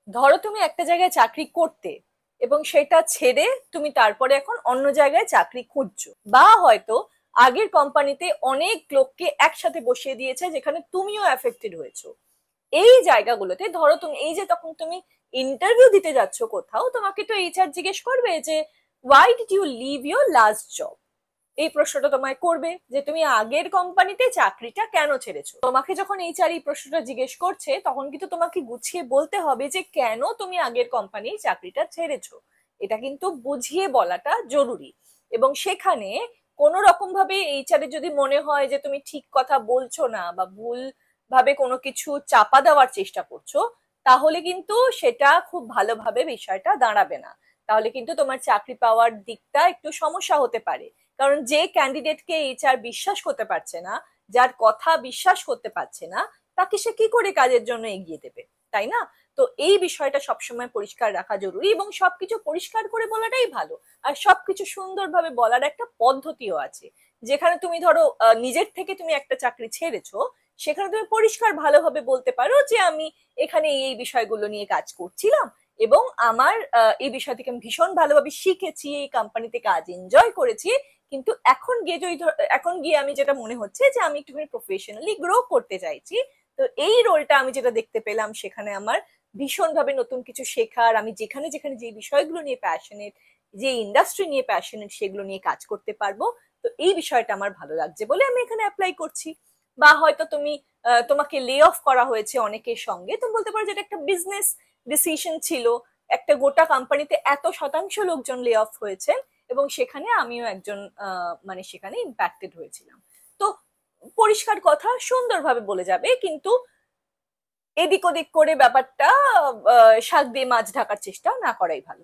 ধরো তুমি একটা জায়গায় চাকরি করতে এবং সেটা ছেড়ে তুমি তারপরে এখন অন্য জায়গায় চাকরি খুঁজছো, বা হয়তো আগের কোম্পানিতে অনেক লোককে একসাথে বসিয়ে দিয়েছে যেখানে তুমিও এফেক্টেড হয়েছো। এই জায়গাগুলোতে ধরো তুমি এই যে তখন তুমি ইন্টারভিউ দিতে যাচ্ছ কোথাও, তোমাকে তো এইচআর জিজ্ঞেস করবে যে why did you leave your last job. এই প্রশ্নটা তোমায় করবে যে তুমি আগের কোম্পানিতে চাকরিটা কেন ছেড়েছো। তোমাকে যখন এইচআর এই প্রশ্নটা জিজ্ঞেস করছে তখন কিন্তু তোমাকে গুছিয়ে বলতে হবে যে কেন তুমি আগের কোম্পানির চাকরিটা ছেড়েছো। এটা কিন্তু বুঝিয়ে বলাটা জরুরি। এবং সেখানে কোনো রকম ভাবে এইচআর এর যদি মনে হয় যে তুমি ঠিক কথা বলছো না বা ভুল ভাবে কোনো কিছু চাপা দেওয়ার চেষ্টা করছো, তাহলে কিন্তু সেটা খুব ভালোভাবে বিষয়টা দাঁড়াবে না। তাহলে কিন্তু তোমার চাকরি পাওয়ার দিকটা একটু সমস্যা হতে পারে। কারণ যে ক্যান্ডিডেটকে এইচআর বিশ্বাস করতে পারছে না, যার কথা বিশ্বাস করতে পারছে না, তাকে সে কি করে কাজের জন্য এগিয়ে দেবে, তাই না? তো এই বিষয়টা সবসময় পরিষ্কার রাখা জরুরি এবং সবকিছু পরিষ্কার করে বলাটাই ভালো। আর সবকিছু সুন্দরভাবে বলার একটা পদ্ধতিও আছে। যেখানে তুমি ধরো নিজের থেকে তুমি একটা চাকরি ছেড়েছো, সেখানে তুমি পরিষ্কার ভালোভাবে বলতে পারো যে আমি এখানে এই বিষয়গুলো নিয়ে কাজ করছিলাম এবং আমার এই বিষয় থেকে আমি ভীষণ ভালোভাবে শিখেছি, এই কোম্পানিতে কাজ এনজয় করেছি। কিন্তু এখন গিয়ে যদি এখন গিয়ে আমি যেটা মনে হচ্ছে যে আমি একটুখানি প্রফেশনালি গ্রো করতে চাইছি। তো এই রোলটা আমি যেটা দেখতে পেলাম সেখানে আমার ভীষণভাবে নতুন কিছু শেখার, আমি যেখানে যেখানে যে বিষয়গুলো নিয়ে প্যাশনেট, যে ইন্ডাস্ট্রি নিয়ে প্যাশনেট, সেগুলো নিয়ে কাজ করতে পারবো। তো এই বিষয়টা আমার ভালো লাগছে বলে আমি এখানে অ্যাপ্লাই করছি। বা হয়তো তুমি তোমাকে লে অফ করা হয়েছে অনেকের সঙ্গে, তুমি বলতে পারো যে এটা একটা বিজনেস ডিসিশন ছিল। একটা গোটা কোম্পানিতে এত শতাংশ লোকজন লে অফ হয়েছে এবং সেখানে আমিও একজন মানে সেখানে ইম্প্যাক্টেড হয়েছিলাম। তো পরিষ্কার কথা সুন্দরভাবে বলে যাবে, কিন্তু এদিক ওদিক করে ব্যাপারটা শাক দিয়ে মাছ ঢাকার চেষ্টা না করাই ভালো।